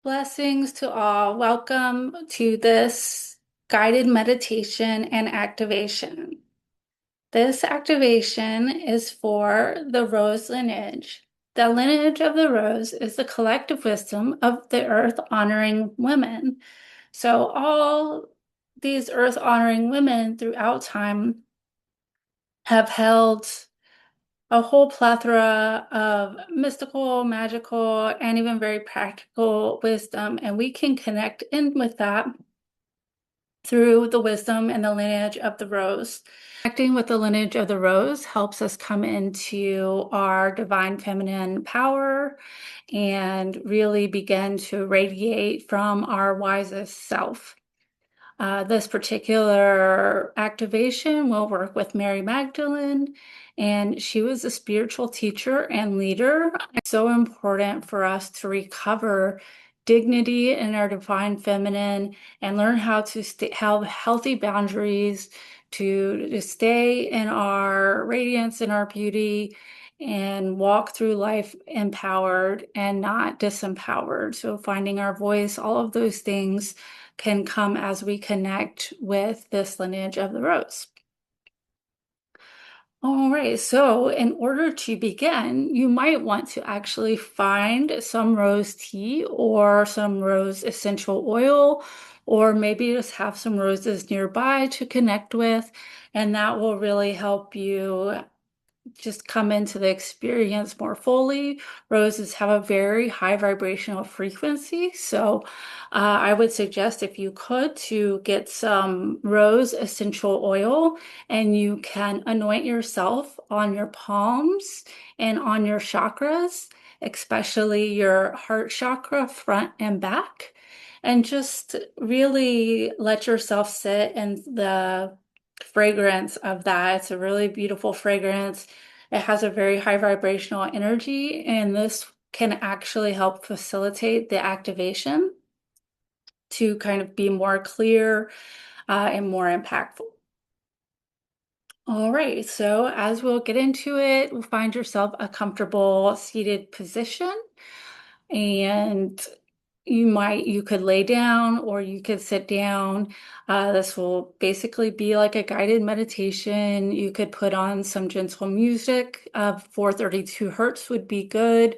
Blessings to all. Welcome to this guided meditation and activation. This activation is for the Rose Lineage. The lineage of the Rose is the collective wisdom of the earth honoring women. So, all these earth honoring women throughout time have held a whole plethora of mystical, magical, and even very practical wisdom. And we can connect in with that through the wisdom and the lineage of the rose. Connecting with the lineage of the rose helps us come into our divine feminine power and really begin to radiate from our wisest self. This particular activation will work with Mary Magdalene, and she was a spiritual teacher and leader. It's so important for us to recover dignity in our divine feminine and learn how to have healthy boundaries to stay in our radiance and our beauty and walk through life empowered and not disempowered. So finding our voice, all of those things can come as we connect with this lineage of the rose. All right, so in order to begin, you might want to actually find some rose tea or some rose essential oil, or maybe just have some roses nearby to connect with, and that will really help you just come into the experience more fully. Roses have a very high vibrational frequency, so I would suggest if you could to get some rose essential oil and you can anoint yourself on your palms and on your chakras, especially your heart chakra, front and back, and just really let yourself sit in the fragrance of that. It's a really beautiful fragrance. It has a very high vibrational energy, and this can actually help facilitate the activation to kind of be more clear and more impactful. All right, so as we'll get into it, we'll find yourself a comfortable seated position, and you could lay down or you could sit down. This will basically be like a guided meditation. You could put on some gentle music. 432 hertz would be good.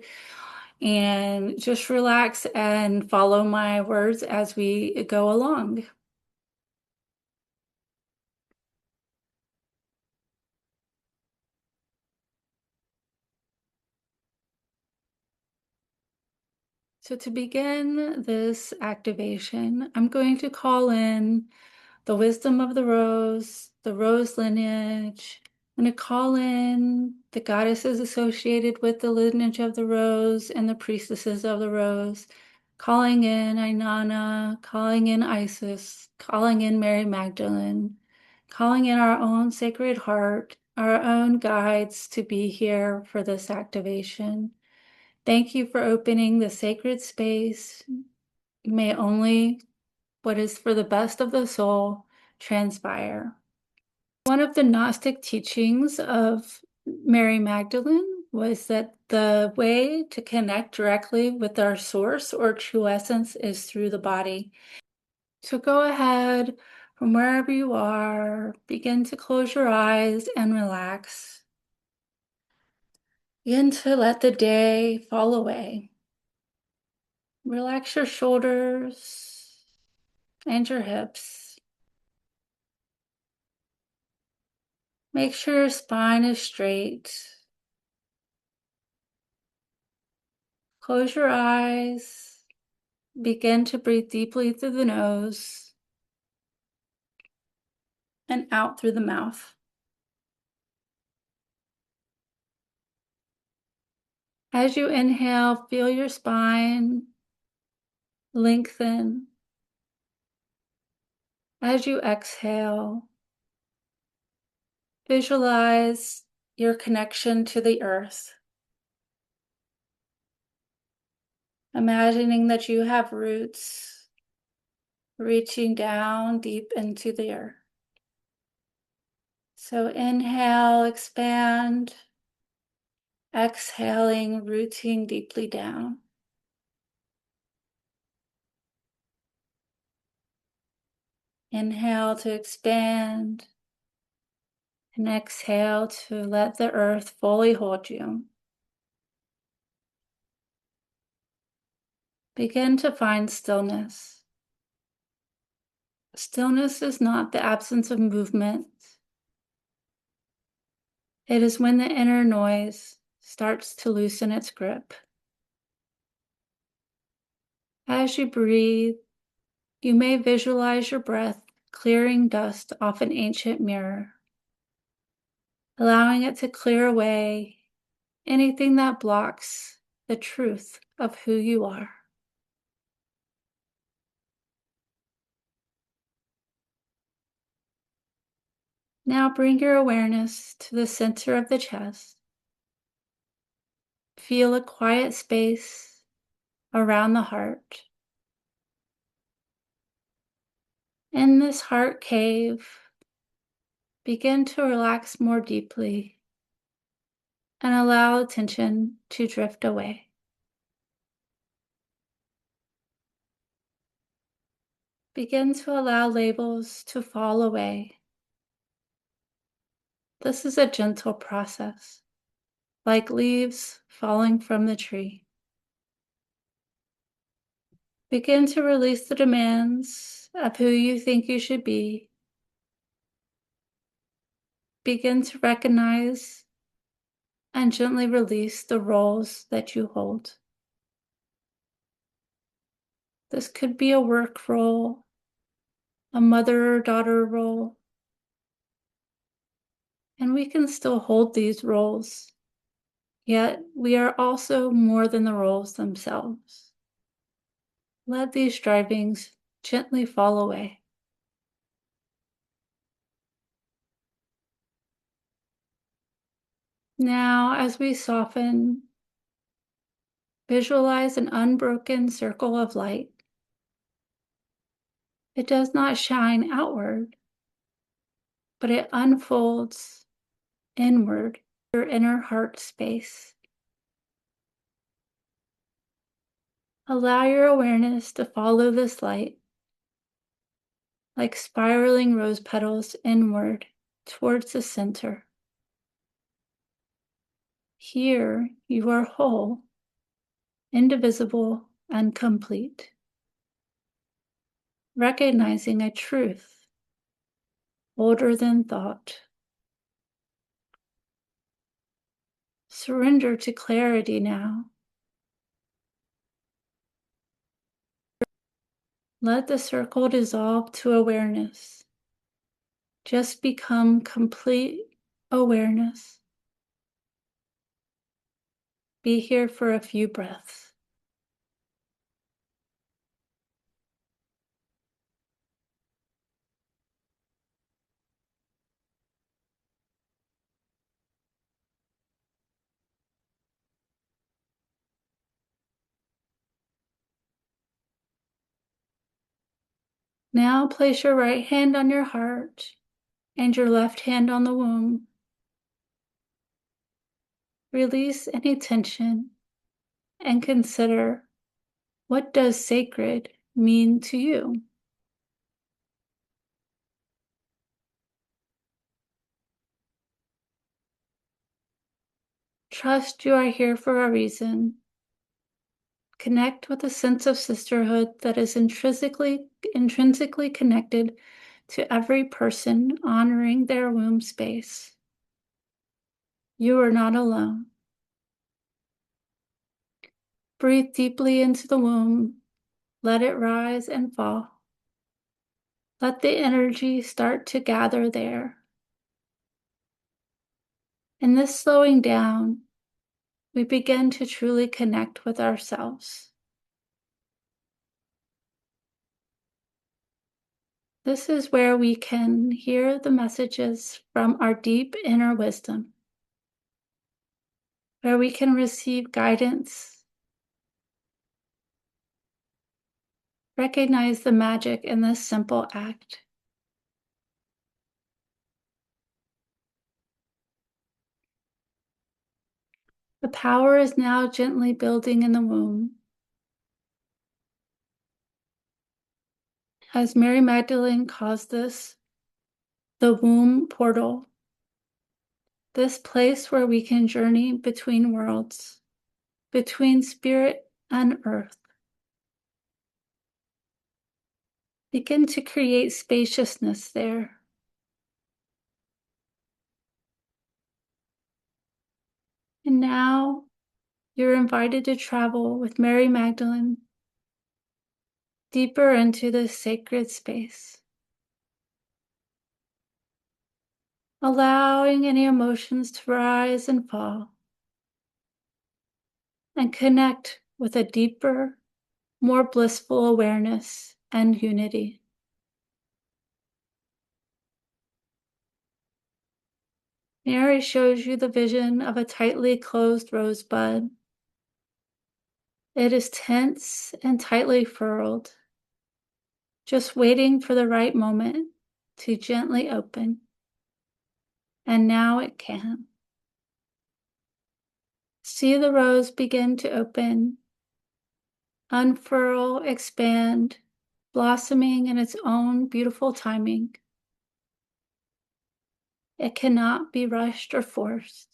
And just relax and follow my words as we go along. So to begin this activation, I'm going to call in the wisdom of the rose lineage. I'm going to call in the goddesses associated with the lineage of the rose and the priestesses of the rose, calling in Inanna, calling in Isis, calling in Mary Magdalene, calling in our own Sacred Heart, our own guides to be here for this activation. Thank you for opening the sacred space. May only what is for the best of the soul transpire. One of the Gnostic teachings of Mary Magdalene was that the way to connect directly with our source or true essence is through the body. So go ahead from wherever you are, begin to close your eyes and relax. Begin to let the day fall away. Relax your shoulders and your hips. Make sure your spine is straight. Close your eyes. Begin to breathe deeply through the nose and out through the mouth. As you inhale, feel your spine lengthen. As you exhale, visualize your connection to the earth. Imagining that you have roots reaching down deep into the earth. So inhale, expand. Exhaling, rooting deeply down. Inhale to expand, and exhale to let the earth fully hold you. Begin to find stillness. Stillness is not the absence of movement. It is when the inner noise starts to loosen its grip. As you breathe, you may visualize your breath clearing dust off an ancient mirror, allowing it to clear away anything that blocks the truth of who you are. Now bring your awareness to the center of the chest. Feel a quiet space around the heart. In this heart cave, begin to relax more deeply and allow attention to drift away. Begin to allow labels to fall away. This is a gentle process, like leaves falling from the tree. Begin to release the demands of who you think you should be. Begin to recognize and gently release the roles that you hold. This could be a work role, a mother or daughter role, and we can still hold these roles, yet we are also more than the roles themselves. Let these strivings gently fall away. Now, as we soften, visualize an unbroken circle of light. It does not shine outward, but it unfolds inward, your inner heart space. Allow your awareness to follow this light, like spiraling rose petals inward towards the center. Here you are whole, indivisible, and complete, recognizing a truth older than thought. Surrender to clarity now. Let the circle dissolve to awareness. Just become complete awareness. Be here for a few breaths. Now place your right hand on your heart and your left hand on the womb. Release any tension and consider, what does sacred mean to you? Trust you are here for a reason. Connect with a sense of sisterhood that is intrinsically connected to every person honoring their womb space. You are not alone. Breathe deeply into the womb. Let it rise and fall. Let the energy start to gather there. In this slowing down, we begin to truly connect with ourselves. This is where we can hear the messages from our deep inner wisdom, where we can receive guidance, recognize the magic in this simple act. The power is now gently building in the womb. as Mary Magdalene calls this, the womb portal, this place where we can journey between worlds, between spirit and earth. Begin to create spaciousness there. And now you're invited to travel with Mary Magdalene deeper into this sacred space, allowing any emotions to rise and fall, and connect with a deeper, more blissful awareness and unity. Mary shows you the vision of a tightly closed rosebud. It is tense and tightly furled, just waiting for the right moment to gently open. And now it can. See the rose begin to open, unfurl, expand, blossoming in its own beautiful timing. It cannot be rushed or forced.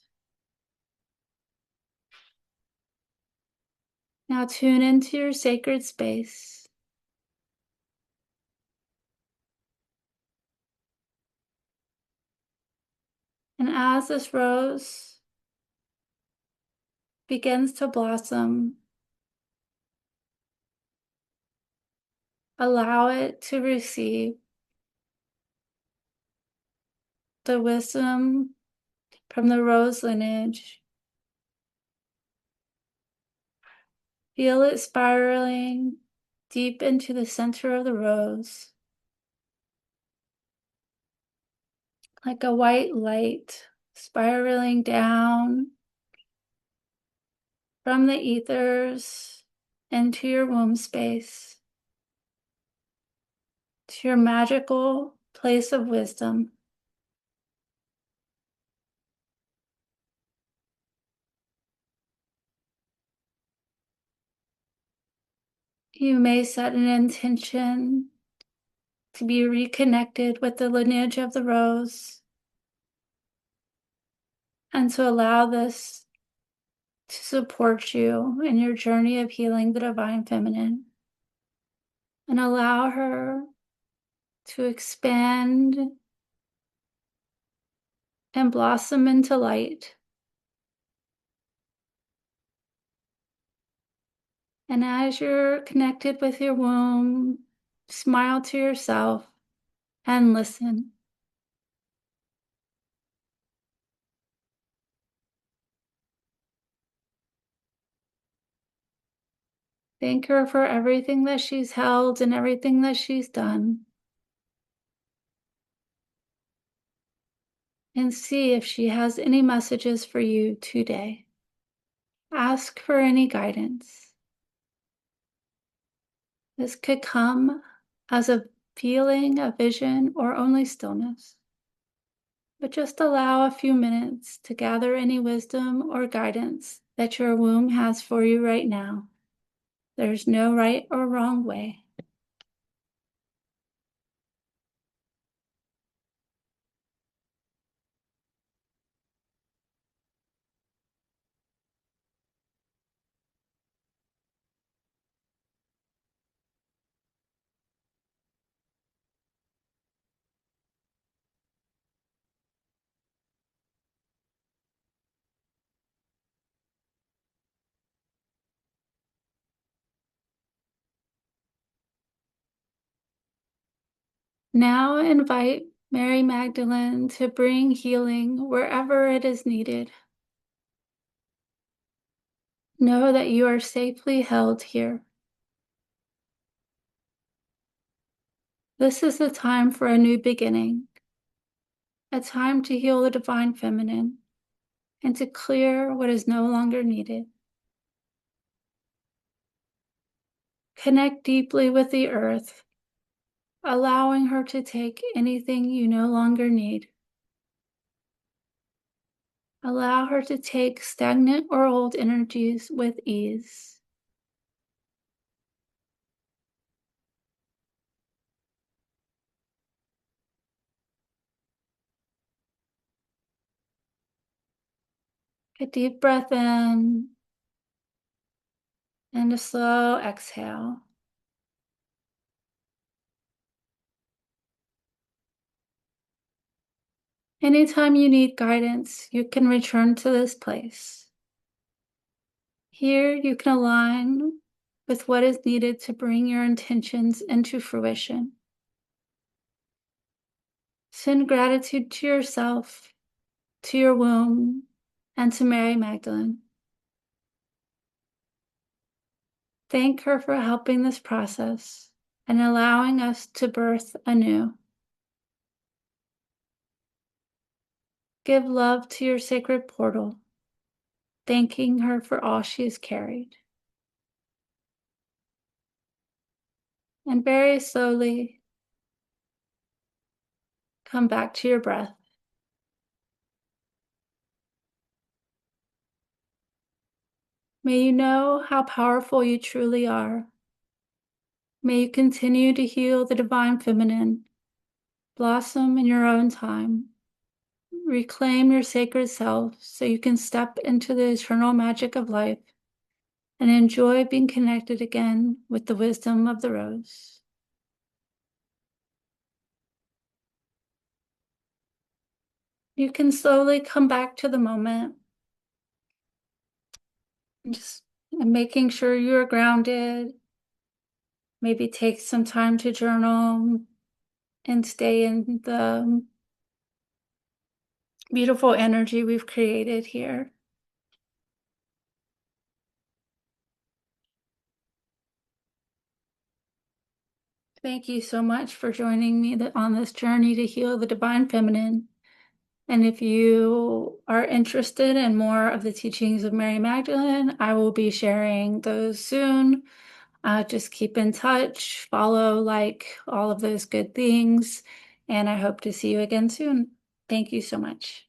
Now tune into your sacred space. And as this rose begins to blossom, allow it to receive the wisdom from the rose lineage. Feel it spiraling deep into the center of the rose, like a white light spiraling down from the ethers into your womb space, to your magical place of wisdom. You may set an intention to be reconnected with the lineage of the rose and to allow this to support you in your journey of healing the divine feminine. And allow her to expand and blossom into light. And as you're connected with your womb, smile to yourself and listen. Thank her for everything that she's held and everything that she's done. And see if she has any messages for you today. Ask for any guidance. This could come as a feeling, a vision, or only stillness. But just allow a few minutes to gather any wisdom or guidance that your womb has for you right now. There's no right or wrong way. Now invite Mary Magdalene to bring healing wherever it is needed. Know that you are safely held here. This is the time for a new beginning, a time to heal the divine feminine and to clear what is no longer needed. Connect deeply with the earth, allowing her to take anything you no longer need. Allow her to take stagnant or old energies with ease. A deep breath in and a slow exhale. Anytime you need guidance, you can return to this place. Here you can align with what is needed to bring your intentions into fruition. Send gratitude to yourself, to your womb, and to Mary Magdalene. Thank her for helping this process and allowing us to birth anew. Give love to your sacred portal, thanking her for all she has carried. And very slowly come back to your breath. May you know how powerful you truly are. May you continue to heal the divine feminine, blossom in your own time. Reclaim your sacred self so you can step into the eternal magic of life and enjoy being connected again with the wisdom of the rose. You can slowly come back to the moment, just making sure you're grounded. Maybe take some time to journal and stay in the beautiful energy we've created here. Thank you so much for joining me on this journey to heal the divine feminine. And if you are interested in more of the teachings of Mary Magdalene, I will be sharing those soon. Just keep in touch, follow, like all of those good things. And I hope to see you again soon. Thank you so much.